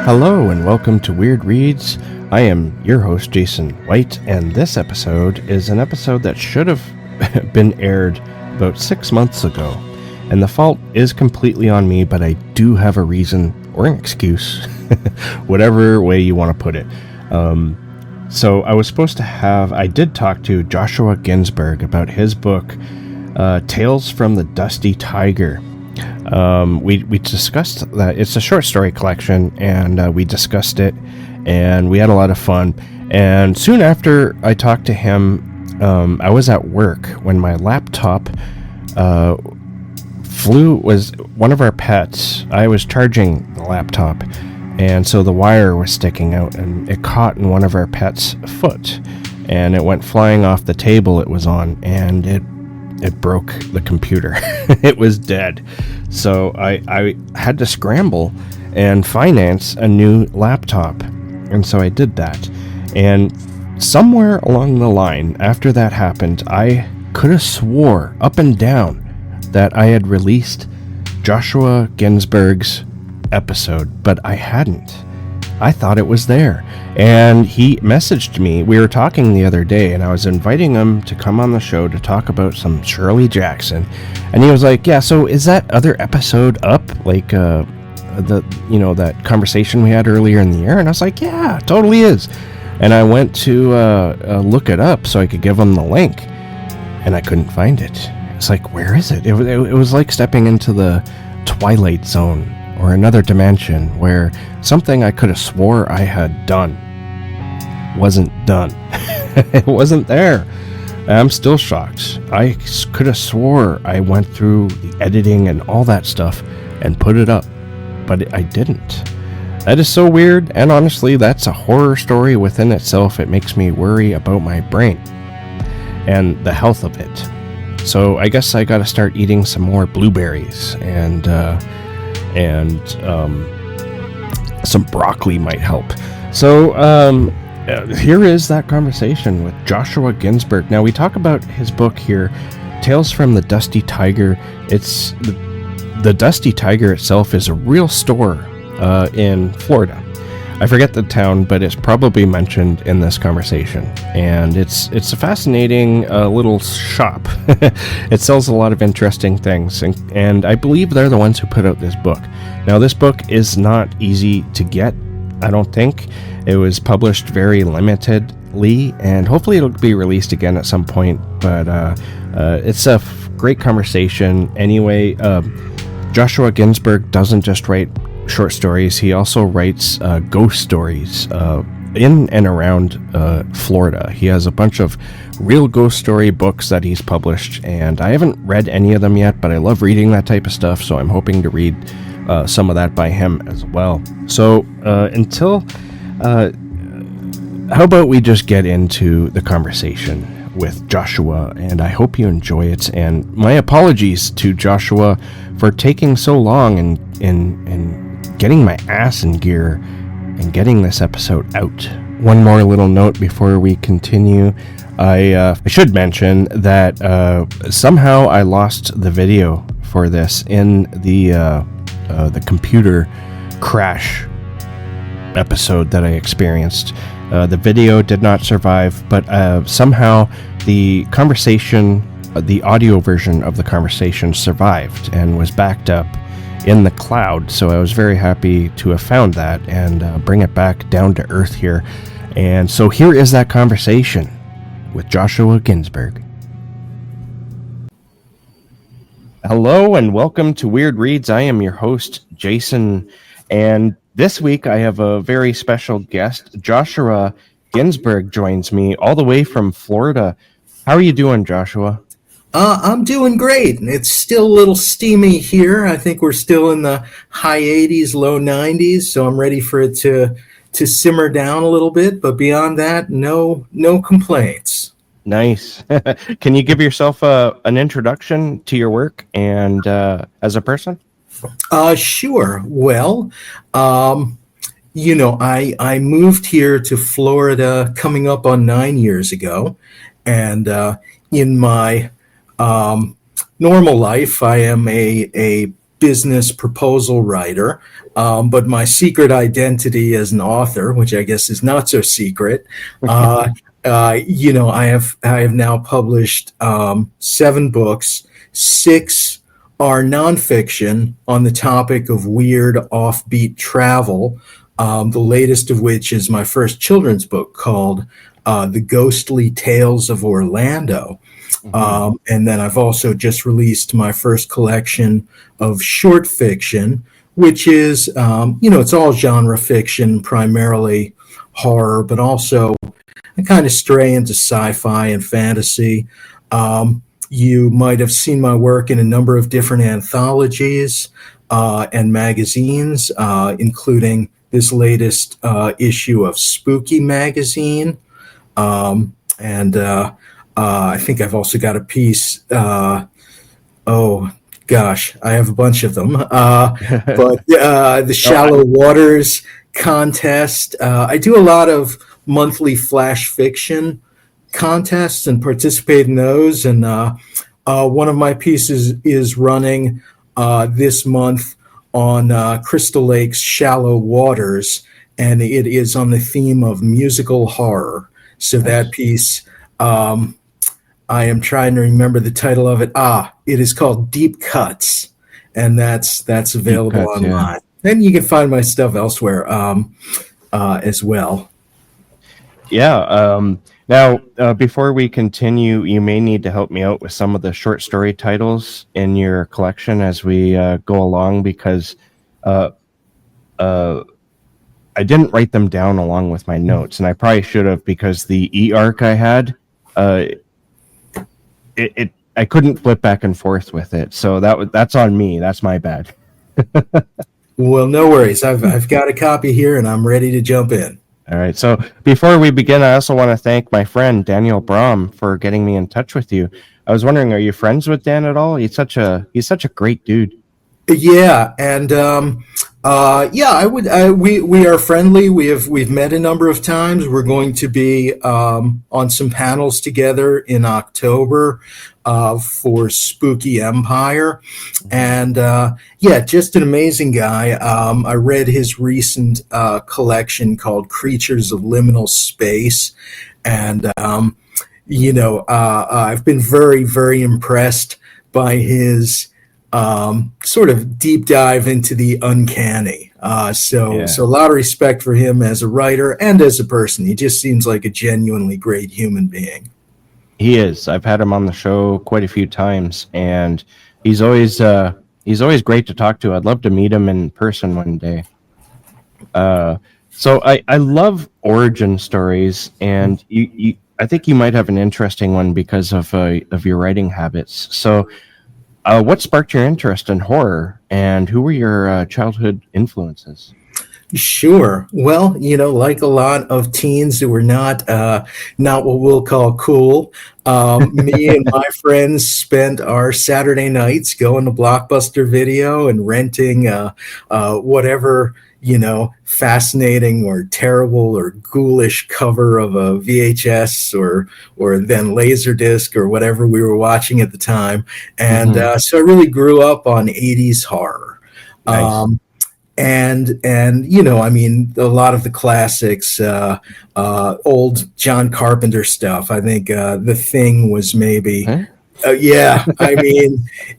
Hello and welcome to Weird Reads. I am your host, Jason White, and this episode is an episode that should have been aired about 6 months ago. And the fault is completely on me, but I do have a reason or an excuse, whatever way you want to put it. So I was supposed to I did talk to Joshua Ginsberg about his book, Tales from the Dusty Tiger. We discussed that. It's a short story collection, and we discussed it, and we had a lot of fun. And soon after I talked to him, I was at work when my laptop was one of our pets. I was charging the laptop, and so the wire was sticking out, and it caught in one of our pets' foot, and it went flying off the table it was on, and it broke the computer. It was dead. So I had to scramble and finance a new laptop. And so I did that. And somewhere along the line, after that happened, I could have swore up and down that I had released Joshua Ginsberg's episode, but I hadn't. I thought it was there. And he messaged me. We were talking the other day, and I was inviting him to come on the show to talk about some Shirley Jackson. And he was like, yeah, so is that other episode up? Like, that conversation we had earlier in the year? And I was like, yeah, it totally is. And I went to look it up so I could give him the link, and I couldn't find it. It's like, where is it? It was like stepping into the Twilight Zone or another dimension where something I could have swore I had done wasn't done. It wasn't there. I'm still shocked. I could have swore I went through the editing and all that stuff and put it up, but I didn't. That is so weird, and honestly, that's a horror story within itself. It makes me worry about my brain and the health of it. So I guess I gotta start eating some more blueberries, and some broccoli might help. So here is that conversation with Joshua Ginsberg. Now, we talk about his book here, Tales from the Dusty Tiger. It's the Dusty Tiger itself is a real store in Florida. I forget the town, but it's probably mentioned in this conversation. And it's a fascinating little shop. It sells a lot of interesting things, and I believe they're the ones who put out this book. Now, this book is not easy to get, I don't think. It was published very limitedly, and hopefully it'll be released again at some point. But it's a great conversation. Anyway, Joshua Ginsberg doesn't just write short stories. He also writes ghost stories in and around Florida. He has a bunch of real ghost story books that he's published, and I haven't read any of them yet, but I love reading that type of stuff, so I'm hoping to read some of that by him as well. So how about we just get into the conversation with Joshua, and I hope you enjoy it. And my apologies to Joshua for taking so long and getting my ass in gear and getting this episode out. One more little note before we continue. I should mention that somehow I lost the video for this in the computer crash episode that I experienced. The video did not survive, but somehow the conversation, the audio version of the conversation survived and was backed up in the cloud. So I was very happy to have found that and bring it back down to earth here. And so here is that conversation with Joshua Ginsberg. Hello and welcome to Weird Reads. I am your host, Jason, and this week I have a very special guest. Joshua Ginsberg joins me all the way from Florida. How are you doing, Joshua? I'm doing great. It's still a little steamy here. I think we're still in the high 80s, low 90s, so I'm ready for it to simmer down a little bit. But beyond that, no complaints. Nice. Can you give yourself an introduction to your work and as a person? Sure. Well, I moved here to Florida coming up on 9 years ago, and in my normal life, I am a business proposal writer, But my secret identity as an author, which I guess is not so secret, I have now published 7 books. 6 are nonfiction on the topic of weird offbeat travel. The latest of which is my first children's book called The Ghostly Tales of Orlando. And then I've also just released my first collection of short fiction, which is, it's all genre fiction, primarily horror, but also I kind of stray into sci-fi and fantasy. You might have seen my work in a number of different anthologies and magazines, including this latest issue of Spooky magazine. And I think I've also got a piece. Oh gosh, I have a bunch of them. But the Shallow Waters contest. I do a lot of monthly flash fiction contests and participate in those. And one of my pieces is running this month on Crystal Lake's Shallow Waters, and it is on the theme of musical horror. So that piece, I am trying to remember the title of it. It is called Deep Cuts, and that's available online. Yeah. And you can find my stuff elsewhere as well. Yeah. Now, before we continue, you may need to help me out with some of the short story titles in your collection as we go along, because I didn't write them down along with my notes, and I probably should have, because the e-arc I had, I couldn't flip back and forth with it. So that's on me. That's my bad. Well, no worries. I've got a copy here, and I'm ready to jump in. All right. So before we begin, I also want to thank my friend Daniel Brom for getting me in touch with you. I was wondering, are you friends with Dan at all? He's such a great dude. Yeah, and I would. We are friendly. We've met a number of times. We're going to be on some panels together in October for Spooky Empire, and just an amazing guy. I read his recent collection called Creatures of Liminal Space, and I've been very, very impressed by his sort of deep dive into the uncanny. So a lot of respect for him as a writer and as a person. He just seems like a genuinely great human being. He is. I've had him on the show quite a few times, and he's always great to talk to. I'd love to meet him in person one day. So I love origin stories, and I think you might have an interesting one because of your writing habits. So what sparked your interest in horror, and who were your childhood influences? Sure. Well, like a lot of teens who were not what we'll call cool, me and my friends spent our Saturday nights going to Blockbuster Video and renting whatever fascinating or terrible or ghoulish cover of a VHS or then Laserdisc or whatever we were watching at the time. And so I really grew up on 80s horror. Nice. And a lot of the classics, old John Carpenter stuff. I think The Thing was maybe...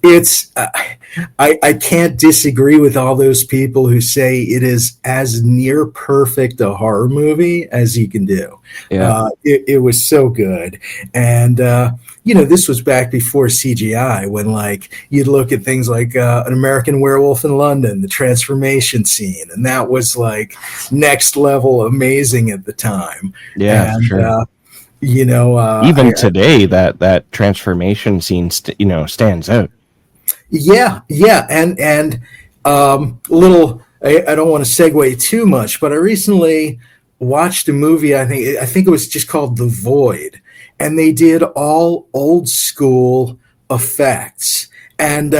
it's I can't disagree with all those people who say it is as near perfect a horror movie as you can do. It was so good. And this was back before CGI, when you'd look at things like An American Werewolf in London, the transformation scene, and that was next level amazing at the time. For sure. Even today, that transformation scene stands out. And little, I don't want to segue too much, but I recently watched a movie. I think it was just called The Void, and they did all old school effects. And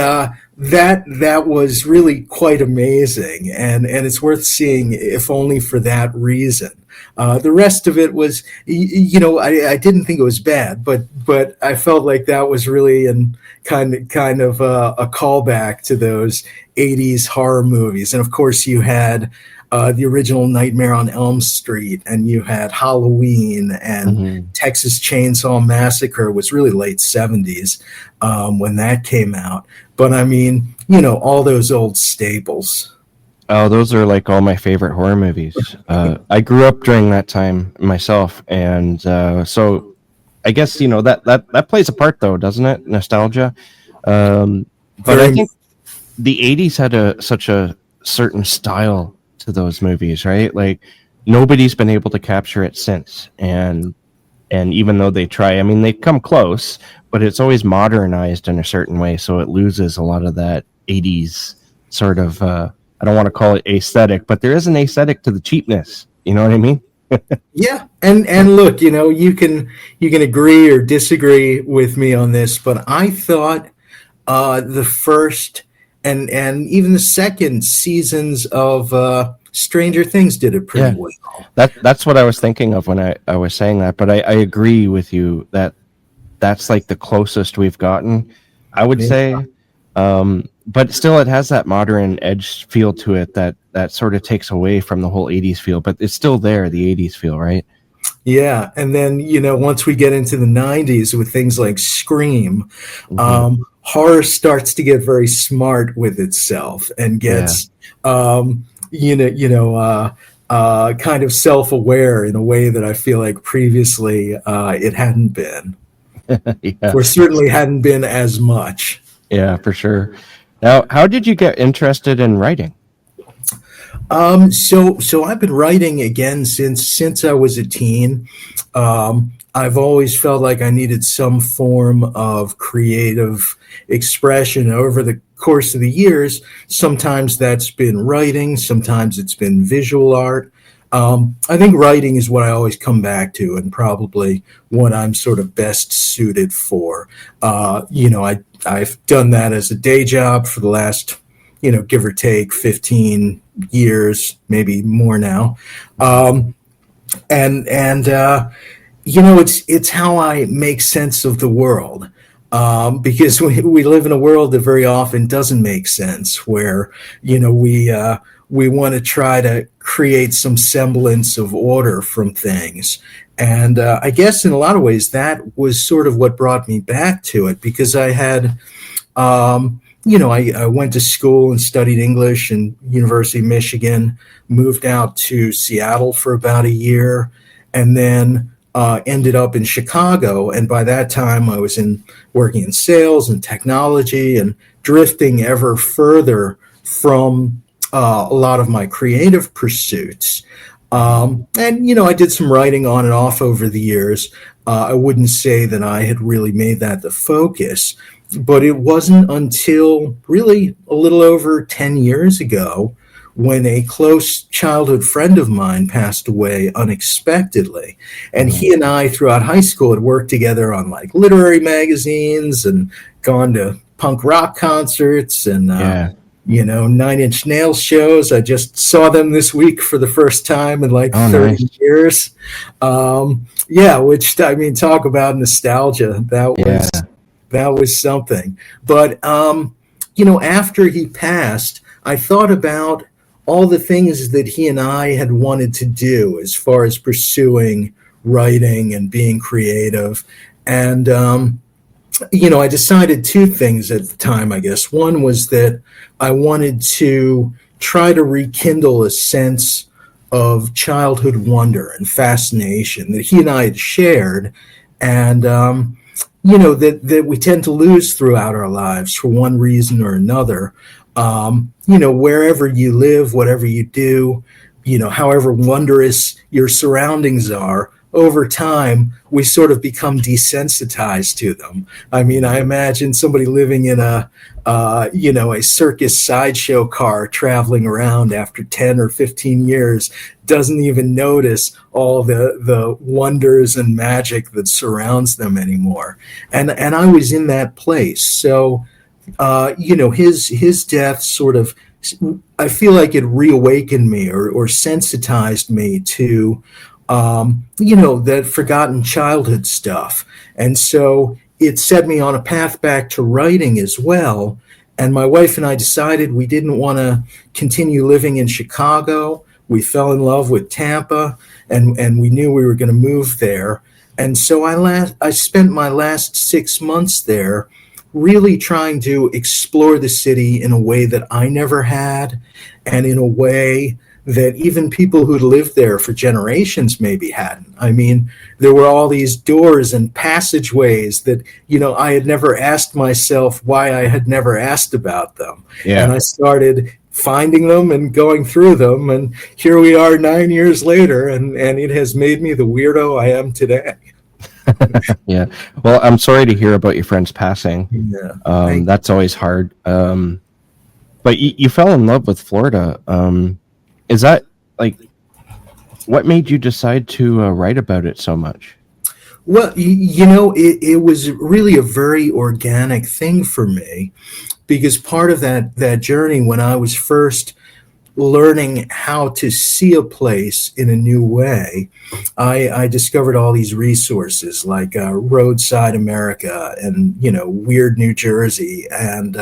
that was really quite amazing, and it's worth seeing if only for that reason. The rest of it was, I didn't think it was bad, but I felt like that was really an kind of a callback to those '80s horror movies, and of course you had the original Nightmare on Elm Street, and you had Halloween, and Hmm. Texas Chainsaw Massacre was really late '70s when that came out. But I mean, all those old staples. Oh, those are like all my favorite horror movies. I grew up during that time myself, and so I guess that plays a part, though, doesn't it? Nostalgia. But I Very. think the '80s had such a certain style to those movies, right? Like nobody's been able to capture it since, and even though they try, I mean, they come close, but it's always modernized in a certain way, so it loses a lot of that '80s sort of. I don't want to call it aesthetic, but there is an aesthetic to the cheapness. You know what I mean? Yeah, and look, you can agree or disagree with me on this, but I thought the first and even the second seasons of Stranger Things did it pretty Yeah, well. that's what I was thinking of when I was saying that. But I agree with you that that's like the closest we've gotten, I would Yeah. say. But still, it has that modern edge feel to it that sort of takes away from the whole '80s feel. But it's still there, the '80s feel, right? Yeah, and then once we get into the '90s with things like Scream, Hmm. horror starts to get very smart with itself and Yeah, gets kind of self-aware in a way that I feel like previously it hadn't been, yeah, or certainly hadn't been as much. yeah, for sure. Now, how did you get interested in writing? So I've been writing again since I was a teen. I've always felt like I needed some form of creative expression over the course of the years. Sometimes that's been writing, sometimes it's been visual art. I think writing is what I always come back to, and probably what I'm sort of best suited for. I've done that as a day job for the last, give or take 15 years, maybe more now. And it's how I make sense of the world. Because we live in a world that very often doesn't make sense, where we want to try to create some semblance of order from things. And I guess in a lot of ways that was sort of what brought me back to it, because I had I went to school and studied English in University of Michigan, moved out to Seattle for about a year, and then ended up in Chicago. And by that time, I was working in sales and technology, and drifting ever further from a lot of my creative pursuits. And I did some writing on and off over the years. I wouldn't say that I had really made that the focus, but it wasn't until really a little over 10 years ago, when a close childhood friend of mine passed away unexpectedly. And Hmm. he and I, throughout high school, had worked together on like literary magazines and gone to punk rock concerts and, Yeah. 9 Inch Nails shows. I just saw them this week for the first time in like Oh, nice. 30 years. Yeah, which, I mean, talk about nostalgia. Yeah. That was something. But after he passed, I thought about all the things that he and I had wanted to do as far as pursuing writing and being creative. And I decided two things at the time, I guess. One was that I wanted to try to rekindle a sense of childhood wonder and fascination that he and I had shared, and that we tend to lose throughout our lives for one reason or another. Wherever you live, whatever you do, however wondrous your surroundings are, over time, we sort of become desensitized to them. I mean, I imagine somebody living in a circus sideshow car traveling around after 10 or 15 years doesn't even notice all the wonders and magic that surrounds them anymore. And I was in that place. So his death sort of, I feel like it reawakened me or sensitized me to, that forgotten childhood stuff. And so it set me on a path back to writing as well. And my wife and I decided we didn't want to continue living in Chicago. We fell in love with Tampa, and we knew we were going to move there. And so I spent my last 6 months there really trying to explore the city in a way that I never had, and in a way that even people who'd lived there for generations maybe hadn't. I mean, there were all these doors and passageways that, I had never asked myself why I had never asked about them. And Yeah. I started finding them and going through them. And here we are 9 years later, and it has made me the weirdo I am today. Yeah. Well, I'm sorry to hear about your friend's passing. Yeah. Thank That's always hard. But you fell in love with Florida. Is that like what made you decide to write about it so much? Well, it was really a very organic thing for me, because part of that journey when I was first learning how to see a place in a new way, I discovered all these resources like Roadside America and Weird New Jersey, and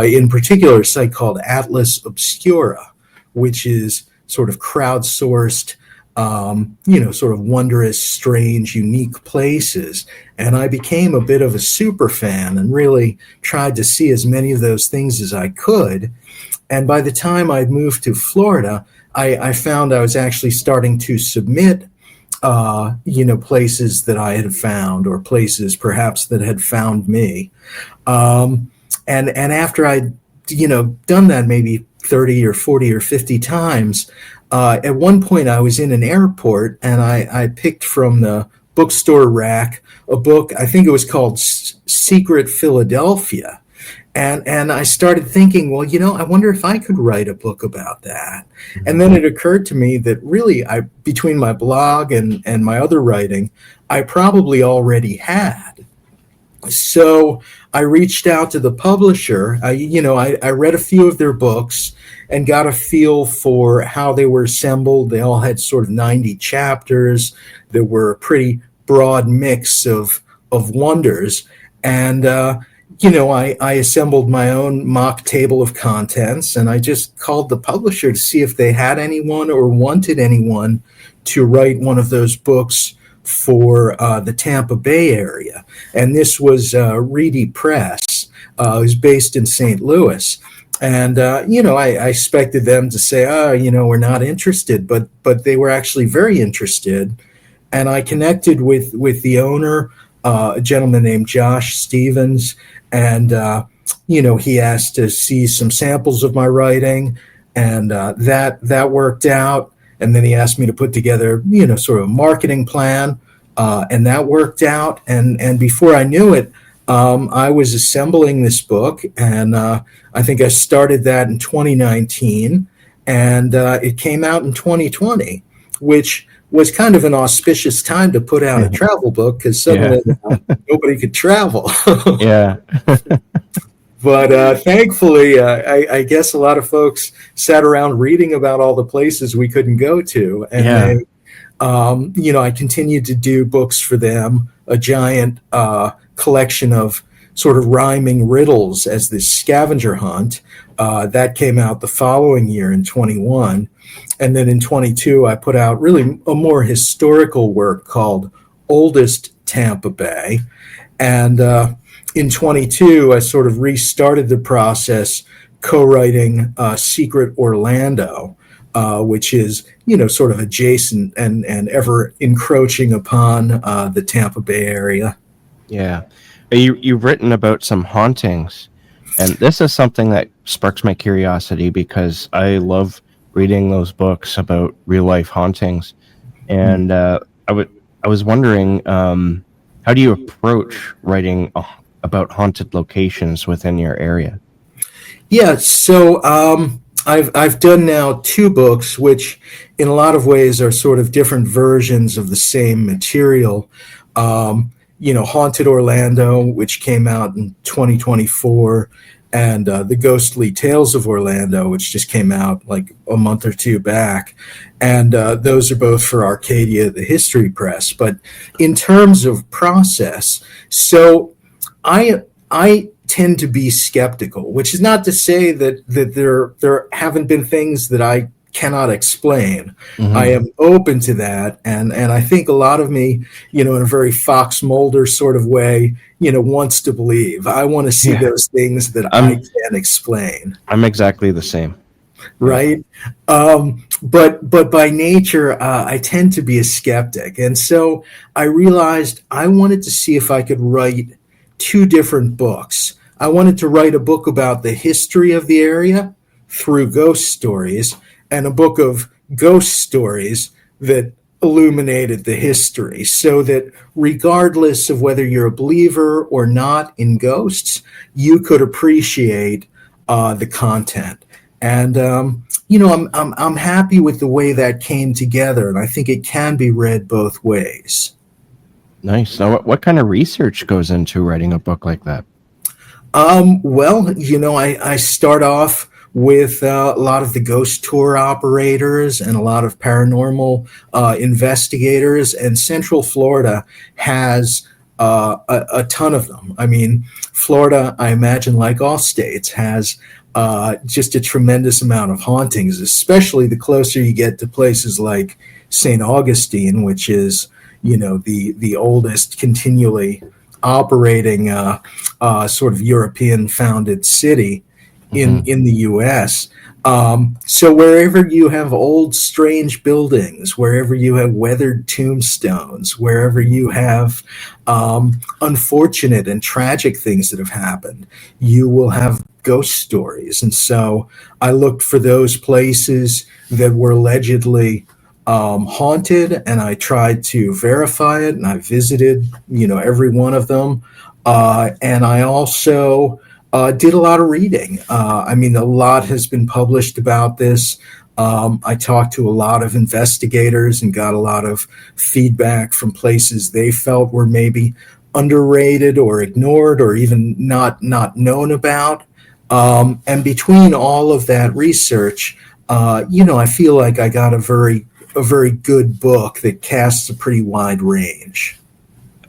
in particular a site called Atlas Obscura, which is sort of crowdsourced, sort of wondrous, strange, unique places. And I became a bit of a super fan and really tried to see as many of those things as I could. And by the time I'd moved to Florida, I found I was actually starting to submit, places that I had found, or places perhaps that had found me. And after I'd, done that maybe 30 or 40 or 50 times, at one point I was in an airport, and I picked from the bookstore rack a book. I think it was called Secret Philadelphia. And I started thinking, well, I wonder if I could write a book about that. And then it occurred to me that really, between my blog and my other writing, I probably already had. So I reached out to the publisher. I read a few of their books and got a feel for how they were assembled. They all had sort of 90 chapters. There were a pretty broad mix of wonders. And I assembled my own mock table of contents, and I just called the publisher to see if they had anyone or wanted anyone to write one of those books for the Tampa Bay area. And this was Reedy Press, who's based in St. Louis. And, I expected them to say, we're not interested, but they were actually very interested. And I connected with the owner, a gentleman named Josh Stevens, and he asked to see some samples of my writing, and that worked out. And then he asked me to put together sort of a marketing plan, and that worked out. And before I knew it, I was assembling this book, and I think I started that in 2019, and it came out in 2020, which was kind of an auspicious time to put out a travel book, because suddenly nobody could travel. Yeah. But thankfully, I guess a lot of folks sat around reading about all the places we couldn't go to. And I continued to do books for them, a giant collection of sort of rhyming riddles as this scavenger hunt. That came out the following year in 21. And then in 22, I put out really a more historical work called Oldest Tampa Bay. And in 22, I sort of restarted the process, co-writing Secret Orlando, which is, sort of adjacent and ever encroaching upon the Tampa Bay area. Yeah. You've written about some hauntings, and this is something that sparks my curiosity because I love reading those books about real life hauntings. And I was wondering, how do you approach writing about haunted locations within your area? Yeah, so I've done now 2 books, which in a lot of ways are sort of different versions of the same material. Haunted Orlando, which came out in 2024, and The Ghostly Tales of Orlando, which just came out like a month or two back. And those are both for Arcadia, the History Press. But in terms of process, so I tend to be skeptical, which is not to say that there haven't been things that I cannot explain. Mm-hmm. I am open to that, and I think a lot of me, in a very Fox Mulder sort of way, wants to believe. I want to see those things that I can't explain. I'm exactly the same. Right. But by nature, I tend to be a skeptic. And so I realized I wanted to see if I could write two different books. I wanted to write a book about the history of the area through ghost stories, and a book of ghost stories that illuminated the history, so that regardless of whether you're a believer or not in ghosts, you could appreciate the content. And I'm happy with the way that came together, and I think it can be read both ways. Nice. Now, what kind of research goes into writing a book like that? Well, I start off with a lot of the ghost tour operators and a lot of paranormal investigators, and Central Florida has a ton of them. I mean, Florida, I imagine, like all states, has just a tremendous amount of hauntings, especially the closer you get to places like St. Augustine, which is, the oldest continually operating sort of European-founded city in the U.S. So wherever you have old, strange buildings, wherever you have weathered tombstones, wherever you have unfortunate and tragic things that have happened, you will have ghost stories. And so I looked for those places that were allegedly haunted, and I tried to verify it, and I visited, every one of them. And I also did a lot of reading. A lot has been published about this. I talked to a lot of investigators and got a lot of feedback from places they felt were maybe underrated or ignored or even not known about. And between all of that research, I feel like I got a very good book that casts a pretty wide range.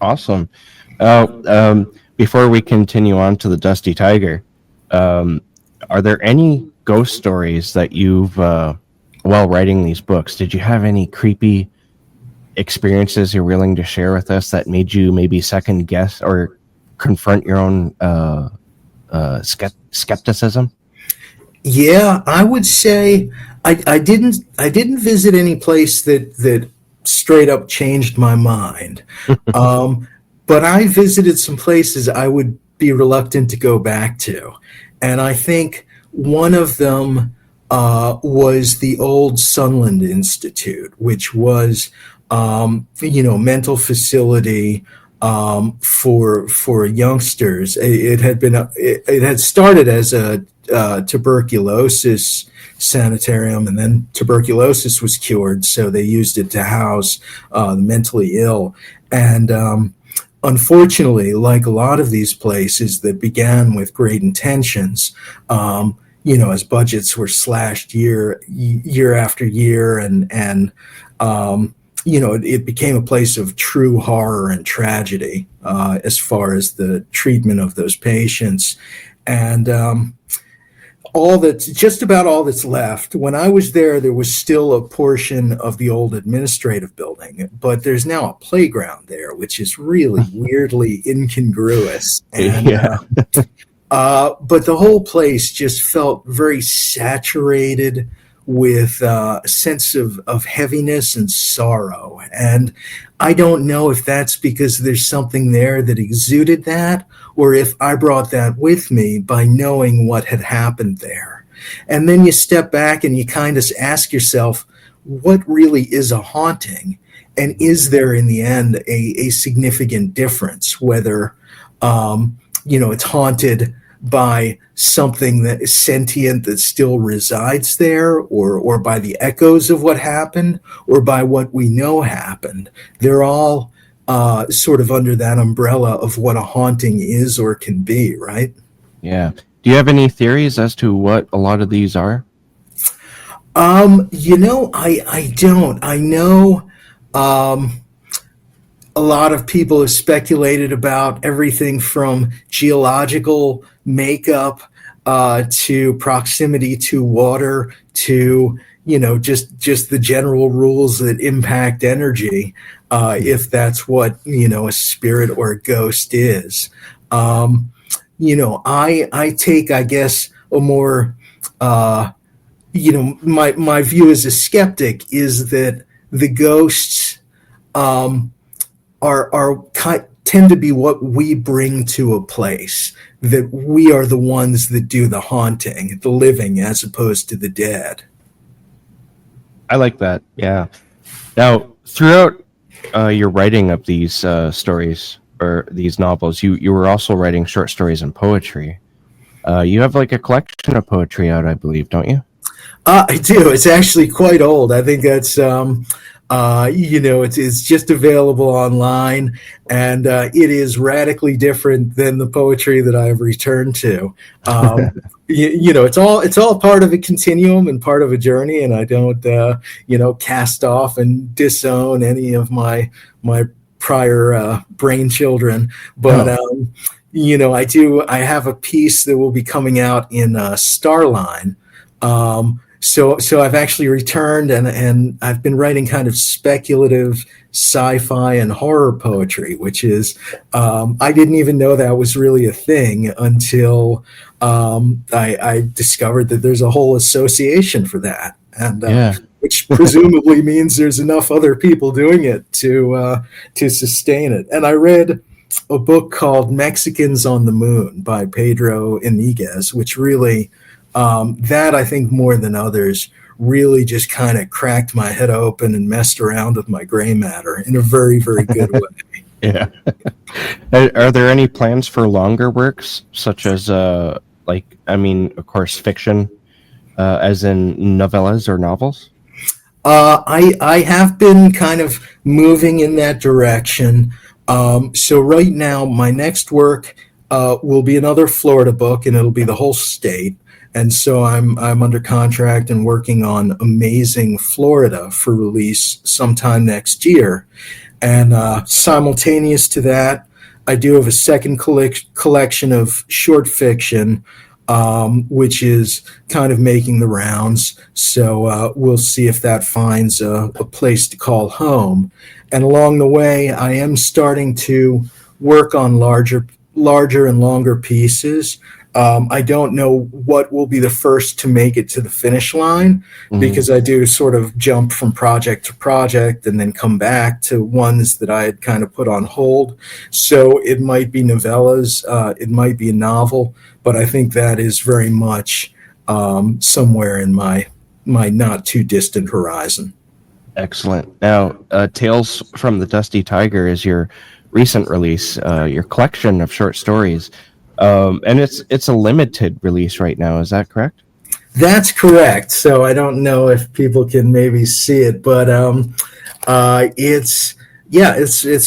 Awesome. Before we continue on to the Dusty Tiger, are there any ghost stories that you've, while writing these books, did you have any creepy experiences you're willing to share with us that made you maybe second guess or confront your own skepticism? Yeah, I would say I didn't visit any place that straight up changed my mind. But I visited some places I would be reluctant to go back to. And I think one of them was the old Sunland Institute, which was, mental facility for youngsters. It had started as a tuberculosis sanitarium, and then tuberculosis was cured, so they used it to house the mentally ill. And unfortunately, like a lot of these places that began with great intentions, as budgets were slashed year after year, and it became a place of true horror and tragedy as far as the treatment of those patients. And just about all that's left. When I was there was still a portion of the old administrative building, but there's now a playground there, which is really weirdly incongruous. And, but the whole place just felt very saturated with a sense of heaviness and sorrow. And I don't know if that's because there's something there that exuded that, or if I brought that with me by knowing what had happened there. And then you step back and you kind of ask yourself, what really is a haunting? And is there in the end a significant difference, whether it's haunted by something that is sentient that still resides there, or by the echoes of what happened, or by what we know happened? They're all sort of under that umbrella of what a haunting is or can be, right? Yeah. Do you have any theories as to what a lot of these are? I don't. I know a lot of people have speculated about everything from geological makeup to proximity to water to just the general rules that impact energy, if that's what a spirit or a ghost is. I take, I guess, a more my view as a skeptic is that the ghosts um, are tend to be what we bring to a place. That we are the ones that do the haunting, the living, as opposed to the dead. I like that. Yeah. Now, throughout your writing of these stories or these novels, you were also writing short stories and poetry. You have like a collection of poetry out, I believe, don't you? I do. It's actually quite old. I think that's it's just available online, and it is radically different than the poetry that I've returned to. It's all part of a continuum and part of a journey, and I don't cast off and disown any of my prior brain children, but. Oh, I do. I have a piece that will be coming out in Starline. So I've actually returned, and I've been writing kind of speculative sci-fi and horror poetry, which is I didn't even know that was really a thing until I discovered that there's a whole association for that, and yeah. which presumably means there's enough other people doing it to sustain it. And I read a book called Mexicans on the Moon by Pedro Iniguez, which really, that I think more than others, really just kind of cracked my head open and messed around with my gray matter in a very, very good way. Yeah. Are there any plans for longer works, such as, of course, fiction, as in novellas or novels? I have been kind of moving in that direction. So right now, my next work will be another Florida book, and it'll be the whole state. And so I'm under contract and working on Amazing Florida for release sometime next year. And simultaneous to that, I do have a second collection of short fiction, which is kind of making the rounds. So we'll see if that finds a place to call home. And along the way, I am starting to work on larger and longer pieces. I don't know what will be the first to make it to the finish line, because I do sort of jump from project to project and then come back to ones that I had kind of put on hold. So it might be novellas, it might be a novel, but I think that is very much somewhere in my not too distant horizon. Excellent. Now, Tales from the Dusty Tiger is your recent release, your collection of short stories. And it's a limited release right now. Is that correct? That's correct. So I don't know if people can maybe see it, but it's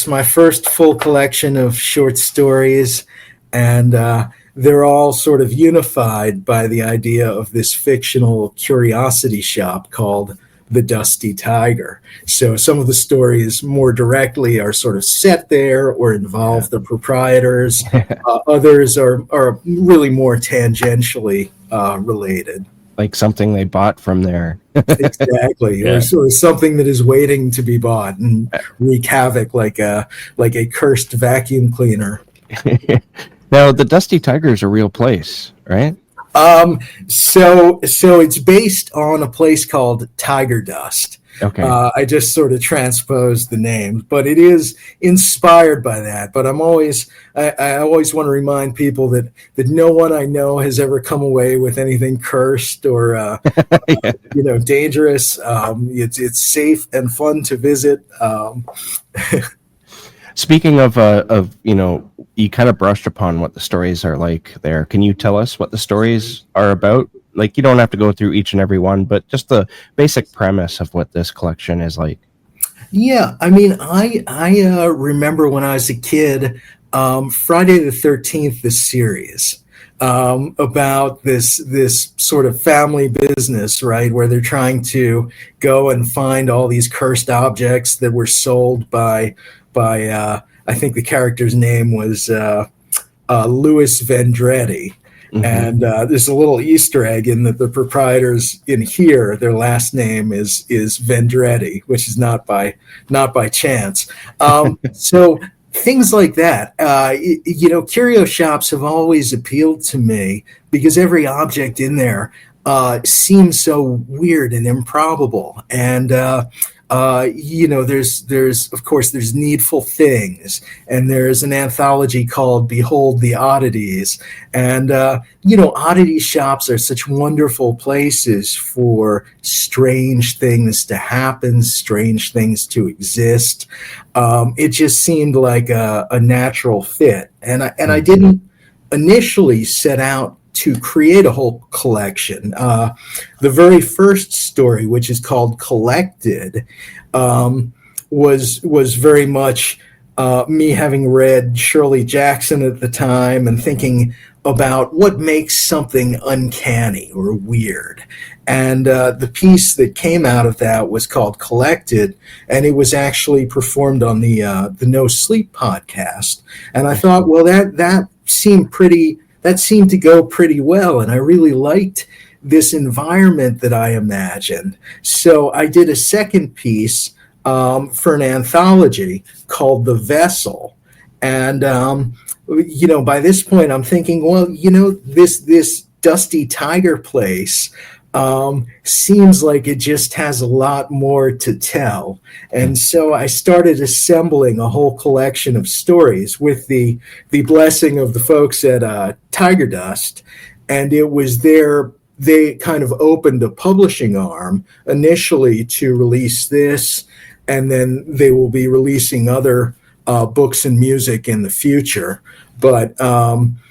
my first full collection of short stories, and they're all sort of unified by the idea of this fictional curiosity shop called the Dusty Tiger. So some of the stories more directly are sort of set there or involve the proprietors. Others are really more tangentially related. Like something they bought from there. Exactly, Yeah. or sort of something that is waiting to be bought and wreak havoc like a cursed vacuum cleaner. Now, the Dusty Tiger is a real place, right? So it's based on a place called Tiger Dust. Okay. I just sort of transposed the name, but it is inspired by that. But I always want to remind people that no one I know has ever come away with anything cursed or Yeah. dangerous. It's safe and fun to visit. Speaking of you kind of brushed upon what the stories are like there. Can you tell us what the stories are about? Like, you don't have to go through each and every one, but just the basic premise of what this collection is like. Yeah, I mean, I remember when I was a kid, Friday the 13th, the series about this sort of family business, right, where they're trying to go and find all these cursed objects that were sold by I think the character's name was Louis Vendretti. Hmm. And there's a little Easter egg in that the proprietors in here, their last name is Vendretti, which is not by chance. So things like that, curio shops have always appealed to me because every object in there seems so weird and improbable. And there's of course there's Needful Things, and there's an anthology called Behold the Oddities. And oddity shops are such wonderful places for strange things to happen, strange things to exist. It just seemed like a natural fit, and I didn't initially set out to create a whole collection. The very first story, which is called Collected, was very much me having read Shirley Jackson at the time and thinking about what makes something uncanny or weird. And the piece that came out of that was called Collected, and it was actually performed on the No Sleep podcast. And I thought, well, that seemed to go pretty well, and I really liked this environment that I imagined. So I did a second piece for an anthology called The Vessel. And by this point, I'm thinking, well, this Dusty Tiger place seems like it just has a lot more to tell. And so I started assembling a whole collection of stories with the blessing of the folks at Tiger Dust. And it was they kind of opened a publishing arm initially to release this, and then they will be releasing other books and music in the future. But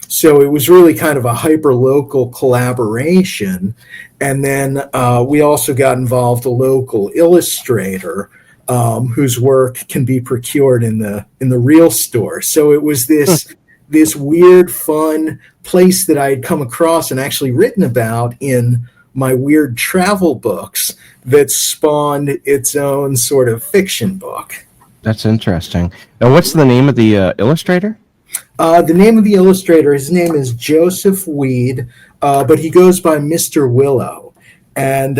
so it was really kind of a hyper local collaboration. And then we also got involved a local illustrator whose work can be procured in the real store. So it was this weird, fun place that I had come across and actually written about in my weird travel books that spawned its own sort of fiction book. That's interesting. Now, what's the name of the illustrator? The name of the illustrator, his name is Joseph Weed, but he goes by Mr. Willow. And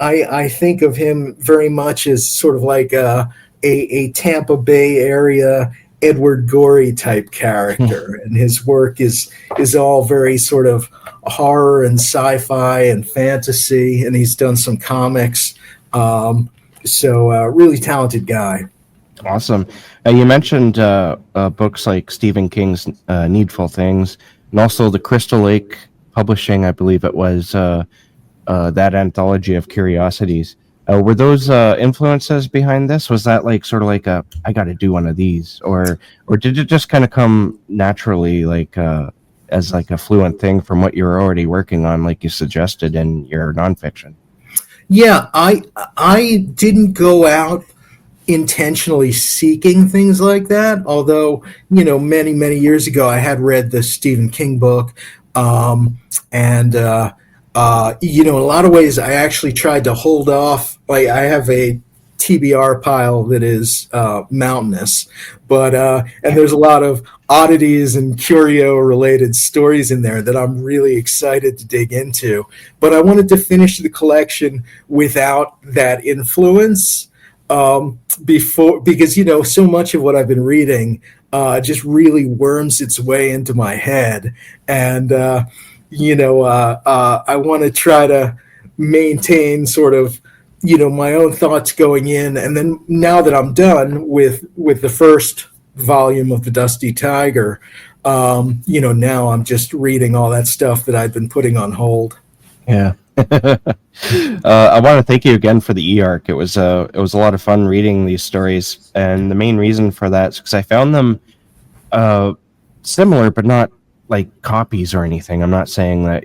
I think of him very much as sort of like a Tampa Bay area Edward Gorey type character. And his work is all very sort of horror and sci-fi and fantasy, and he's done some comics. Really talented guy. Awesome. You mentioned books like Stephen King's Needful Things, and also the Crystal Lake Publishing, I believe it was, that anthology of curiosities. Were those influences behind this? Was that like sort of like I got to do one of these, or did it just kind of come naturally, like as like a fluent thing from what you're already working on, like you suggested in your nonfiction? Yeah, I didn't go out intentionally seeking things like that. Although, many years ago, I had read the Stephen King book, and in a lot of ways, I actually tried to hold off. Like, I have a TBR pile that is mountainous, but and there's a lot of oddities and curio related stories in there that I'm really excited to dig into. But I wanted to finish the collection without that influence because so much of what I've been reading just really worms its way into my head. And I want to try to maintain sort of my own thoughts going in, and then now that I'm done with the first volume of the Dusty Tiger, now I'm just reading all that stuff that I've been putting on hold. Yeah. I want to thank you again for the e-arc. It was a lot of fun reading these stories, and the main reason for that is because I found them similar, but not like copies or anything. I'm not saying that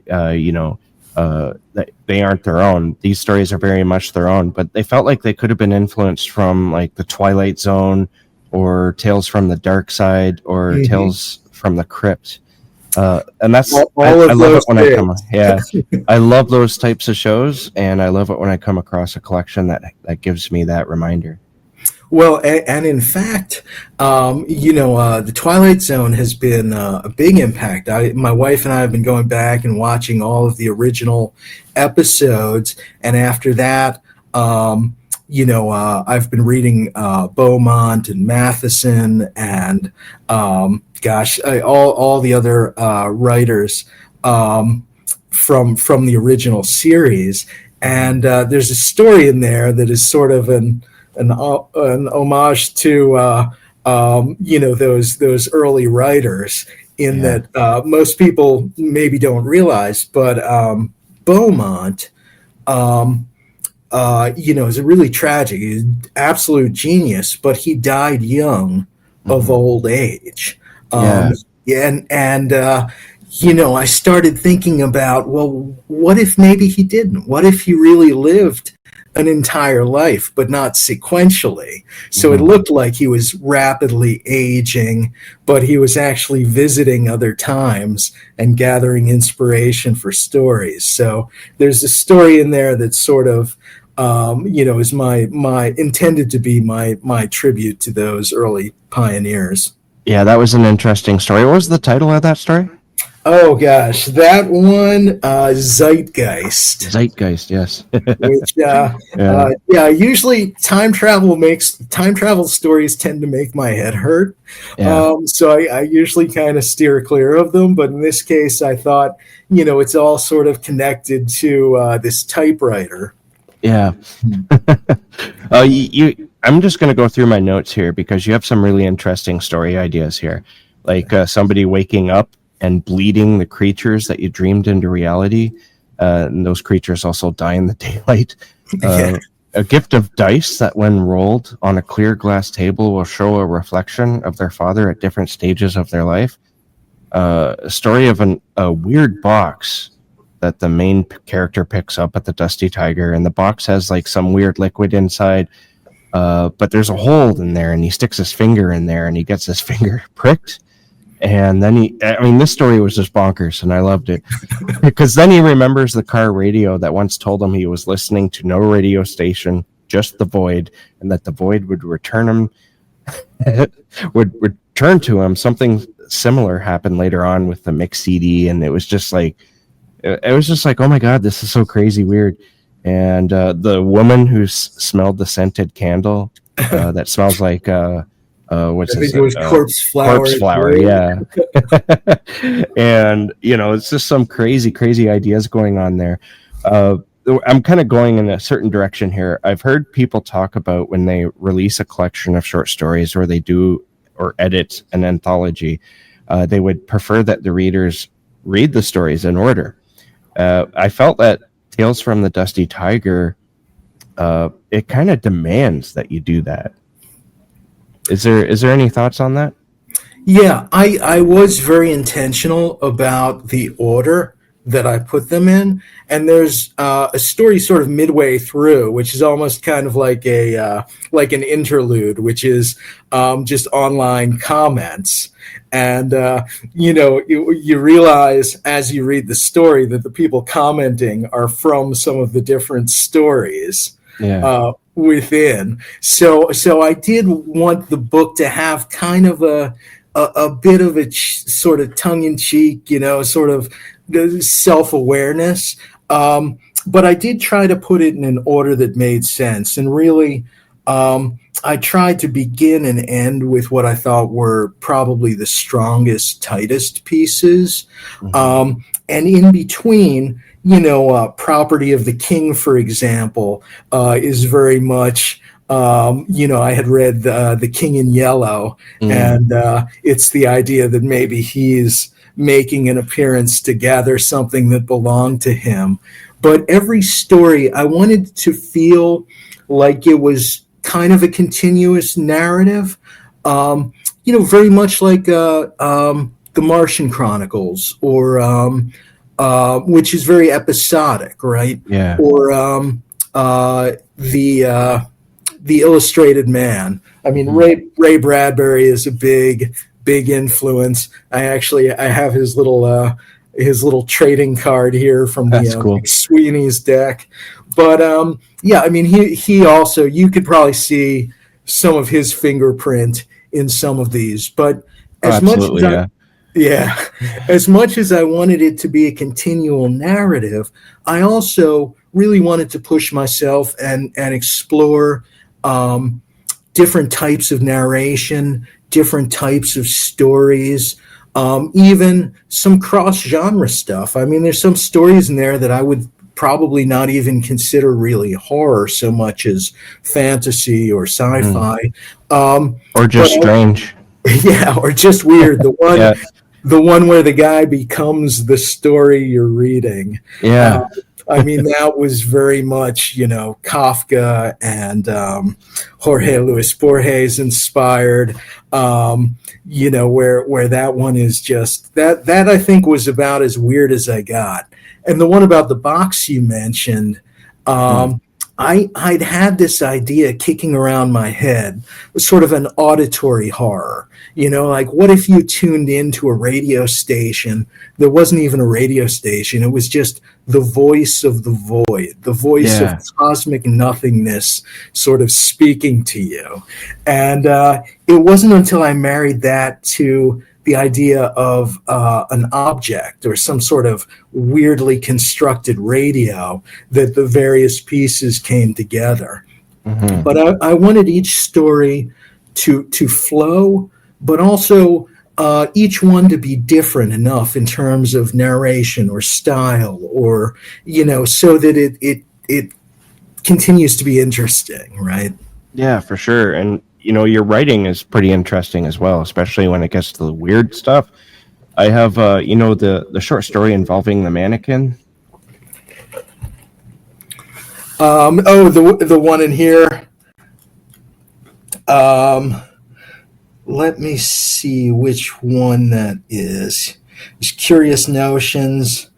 that they aren't their own. These stories are very much their own, but they felt like they could have been influenced from like the Twilight Zone or Tales from the Dark Side or Mhm. Tales from the Crypt. And that's All I of love it those when I come. things. Yeah, I love those types of shows, and I love it when I come across a collection that gives me that reminder. Well, and in fact, the Twilight Zone has been a big impact. My wife and I have been going back and watching all of the original episodes, and after that, I've been reading Beaumont and Matheson and all the other writers from the original series. And there's a story in there that is sort of an homage to those early writers in Yeah, that most people maybe don't realize, but Beaumont, is a really tragic, he's an absolute genius, but he died young of hmm, old age. yeah, Um, and I started thinking about, well, what if maybe he didn't? What if he really lived an entire life, but not sequentially? So it hmm, looked like he was rapidly aging, but he was actually visiting other times and gathering inspiration for stories. So there's a story in there that sort of is my intended to be my tribute to those early pioneers. yeah. That was an interesting story. What was the title of that story? Oh gosh, that one, Zeitgeist, Zeitgeist. Yes. which Yeah. yeah, usually time travel stories tend to make my head hurt. Yeah. So I usually kind of steer clear of them, but in this case, I thought it's all sort of connected to this typewriter. Yeah. I'm just going to go through my notes here because you have some really interesting story ideas here, like somebody waking up and bleeding the creatures that you dreamed into reality, and those creatures also die in the daylight. Yeah. Uh, a gift of dice that, when rolled on a clear glass table, will show a reflection of their father at different stages of their life. A story of a weird box that the main character picks up at the Dusty Tiger, and the box has like some weird liquid inside. But there's a hole in there, and he sticks his finger in there, and he gets his finger pricked. And then this story was just bonkers, and I loved it because then he remembers the car radio that once told him he was listening to no radio station, just the void, and that the void would return him, would return to him. Something similar happened later on with the mix CD, and it was just like, oh my god, this is so crazy weird. And the woman who smelled the scented candle that smells like what's I this? think it was corpse Corpse flower. flower, yeah. And it's just some crazy ideas going on there. Uh, I'm kind of going in a certain direction here. I've heard people talk about when they release a collection of short stories or they do or edit an anthology, they would prefer that the readers read the stories in order. I felt that Tales from the Dusty Tiger, it kind of demands that you do that. Is there any thoughts on that? Yeah, I was very intentional about the order that I put them in, and there's a story sort of midway through, which is almost kind of like like an interlude, which is just online comments, and you realize as you read the story that the people commenting are from some of the different stories Yeah. within. So I did want the book to have kind of a bit of a sort of tongue in cheek, sort of self awareness. But I did try to put it in an order that made sense. And really, I tried to begin and end with what I thought were probably the strongest, tightest pieces. Mm-hmm. And in between, Property of the King, for example, is very much I had read The King in Yellow, Mm. and it's the idea that maybe he's making an appearance to gather something that belonged to him. But every story, I wanted to feel like it was kind of a continuous narrative, very much like the Martian Chronicles or which is very episodic, right? Yeah, Or the Illustrated Man. I mean, hmm, Ray Bradbury is a big influence. I have his little trading card here from the that's cool. McSweeney's deck. But yeah, I mean, he also, you could probably see some of his fingerprint in some of these. But Oh, as much as absolutely, yeah. yeah, as much as I wanted it to be a continual narrative, I also really wanted to push myself and explore um, different types of narration, different types of stories, even some cross genre stuff. I mean, there's some stories in there that I would probably not even consider really horror so much as fantasy or Hmm. sci-fi. Um, Or but just strange. yeah, or just weird. Yeah, The one where the guy becomes the story you're reading. Uh, yeah. I mean, that was very much, Kafka and Jorge Luis Borges inspired. Where that one is just that I think was about as weird as I got. And the one about the box you mentioned, Hmm. um, I'd had this idea kicking around my head, sort of an auditory horror. Like what if you tuned into a radio station? There wasn't even a radio station. It was just the voice of the void, the voice of Yeah. cosmic nothingness sort of speaking to you. And it wasn't until I married that to the idea of an object or some sort of weirdly constructed radio that the various pieces came together. Hmm. But I wanted each story to flow, but also each one to be different enough in terms of narration or style, or so that it continues to be interesting, right? Yeah, for sure. And your writing is pretty interesting as well, especially when it gets to the weird stuff. I have the short story involving the mannequin. Oh, the one in here. Um, Let me see which one that is. There's Curious Notions.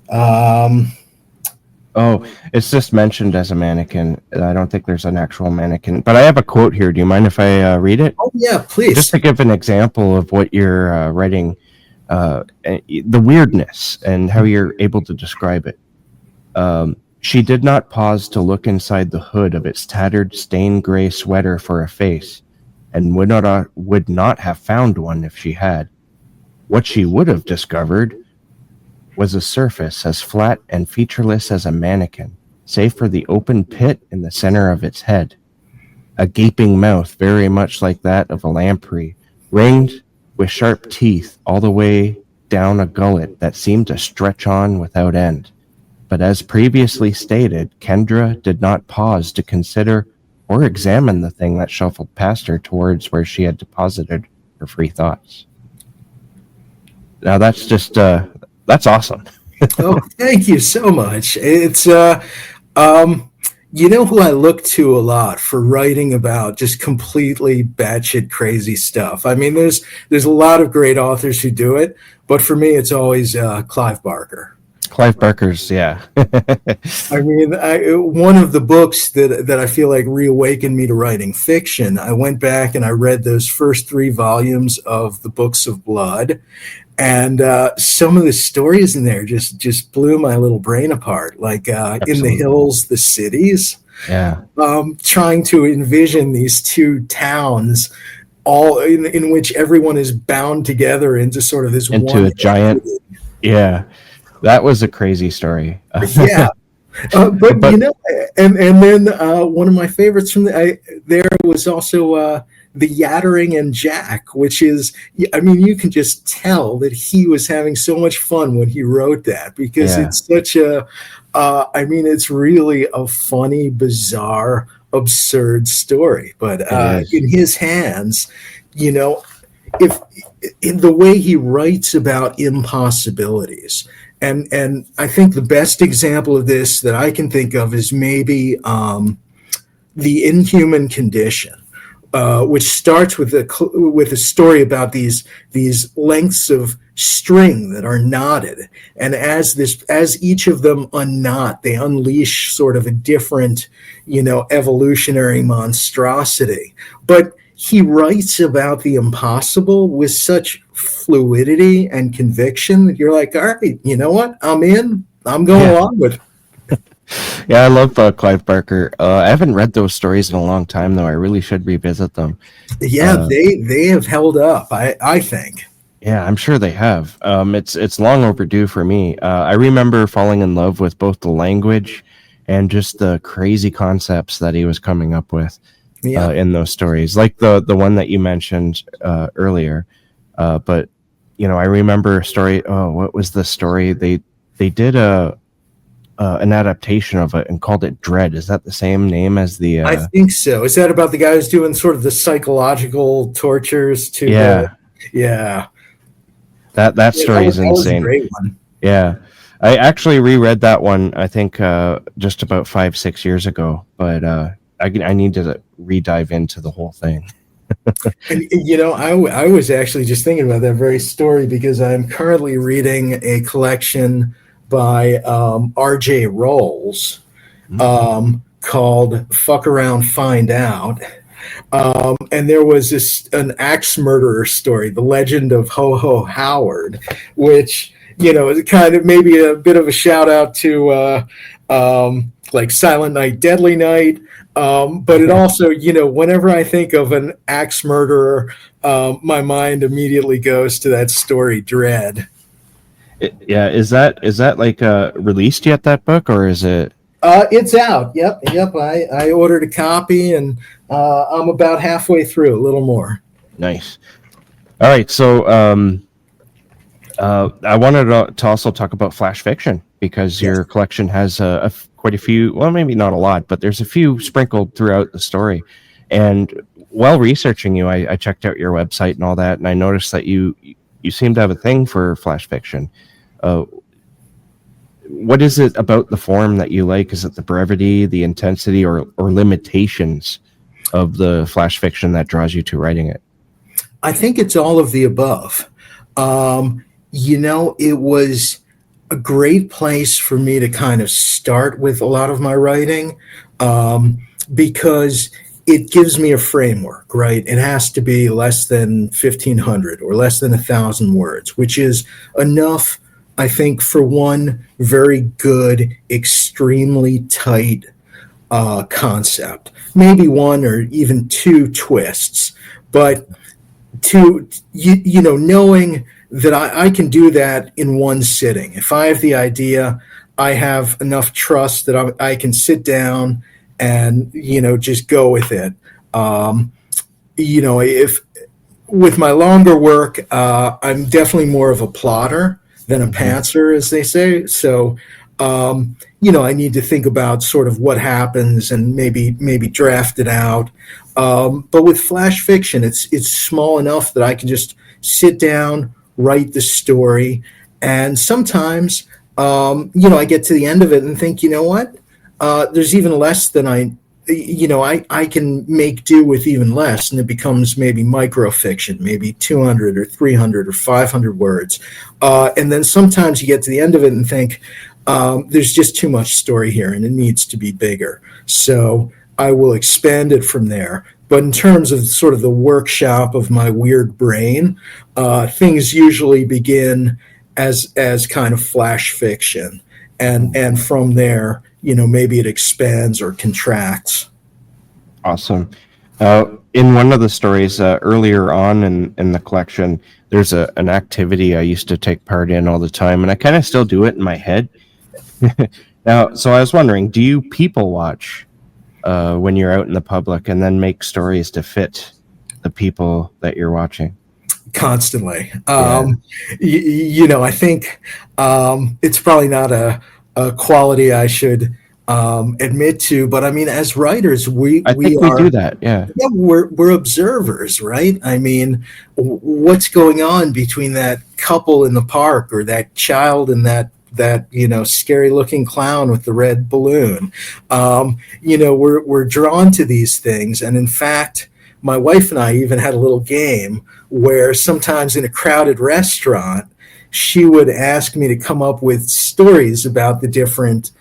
Um, Oh, it's just mentioned as a mannequin. I don't think there's an actual mannequin. But I have a quote here. Do you mind if I read it? oh yeah, Just to please. give an example of what you're writing, the weirdness and how you're able to describe it. She did not pause to look inside the hood of its tattered, stained gray sweater for a face, and would not have found one if she had. What she would have discovered was a surface as flat and featureless as a mannequin, save for the open pit in the center of its head, a gaping mouth very much like that of a lamprey, ringed with sharp teeth all the way down a gullet that seemed to stretch on without end. But as previously stated, Kendra did not pause to consider or examine the thing that shuffled past her towards where she had deposited her free thoughts. Now that's awesome. Oh, thank you so much. It's um, who I look to a lot for writing about just completely batshit crazy stuff. I mean, there's a lot of great authors who do it, but for me, it's always Clive Barker. Clive Barker's, yeah. I mean, one of the books that I feel like reawakened me to writing fiction. I went back and I read those first three volumes of the Books of Blood, and some of the stories in there just blew my little brain apart. Like in the Absolutely. hills, the cities, Yeah. trying to envision these two towns, all in which everyone is bound together into sort of this Into one a giant, entity. yeah. That was a crazy story. Yeah, but But and then one of my favorites from there was also the Yattering and Jack, which is, I mean, you can just tell that he was having so much fun when he wrote that, because yeah, it's such I mean, it's really a funny, bizarre, absurd story. But it is. in his hands, you know, if in the way he writes about impossibilities, and I think the best example of this that I can think of is maybe the Inhuman Condition, which starts with a story about these lengths of string that are knotted, and as each of them unknot, they unleash sort of a different, evolutionary monstrosity. But he writes about the impossible with such fluidity and conviction that you're like, all right, you know what? I'm in. I'm going Yeah. along with it. Yeah, I love Clive Barker. I haven't read those stories in a long time, though. I really should revisit them. Yeah, Uh, they have held up, I think. yeah, I'm sure they have. It's long overdue for me. I remember falling in love with both the language and just the crazy concepts that he was coming up with Yeah. in those stories, like the one that you mentioned earlier. But I remember a story. Oh, what was the story? They did an adaptation of it and called it Dread. Is that the same name as the? I think so. Is that about the guy who's doing sort of the psychological tortures to the? Yeah, Yeah, that yeah, story is that was a insane. great one. Yeah, I actually reread that one. I think just about 5-6 years ago, but I need to re-dive into the whole thing. And I was actually just thinking about that very story because I'm currently reading a collection by R.J. Rolls called "Fuck Around, Find Out." And there was an axe murderer story, the legend of Ho Ho Howard, which is kind of maybe a bit of a shout out to like Silent Night, Deadly Night. But it also, whenever I think of an axe murderer, my mind immediately goes to that story, Dread. Yeah, is that like released yet, that book, or is it? It's out. Yep. I ordered a copy, and I'm about halfway through, a little more. Nice. All right, so I wanted to also talk about flash fiction because Yes. your collection has quite a few. Well, maybe not a lot, but there's a few sprinkled throughout the story. And while researching you, I checked out your website and all that, and I noticed that you seem to have a thing for flash fiction. Uh, what is it about the form that you like? Is it the brevity, the intensity, or limitations of the flash fiction that draws you to writing it? I think it's all of the above. It was a great place for me to kind of start with a lot of my writing because it gives me a framework, right? It has to be less than 1,500 or less than 1,000 words, which is enough, I think, for one very good, extremely tight concept, maybe one or even two twists, but knowing that I can do that in one sitting. If I have the idea, I have enough trust that I can sit down and just go with it. If with my longer work, I'm definitely more of a plotter than a pantser, as they say. So, I need to think about sort of what happens and maybe draft it out. But with flash fiction, it's small enough that I can just sit down, write the story, and sometimes, I get to the end of it and think, you know what? There's even less than I can make do with even less, and it becomes maybe microfiction, maybe 200 or 300 or 500 words. And then sometimes you get to the end of it and think, there's just too much story here and it needs to be bigger. So I will expand it from there. But in terms of sort of the workshop of my weird brain, things usually begin as kind of flash fiction. And from there, maybe it expands or contracts. Awesome. In one of the stories earlier on in the collection, there's an activity I used to take part in all the time, and I kind of still do it in my head. Now, so I was wondering, do you people watch when you're out in the public and then make stories to fit the people that you're watching? Constantly. Yeah. I think it's probably not a quality I should admit to, but I mean, as writers, I we think we do are, that. Yeah. yeah, we're observers, right? I mean, what's going on between that couple in the park or that child and that scary looking clown with the red balloon? We're drawn to these things, and in fact, my wife and I even had a little game where sometimes in a crowded restaurant, she would ask me to come up with stories about the different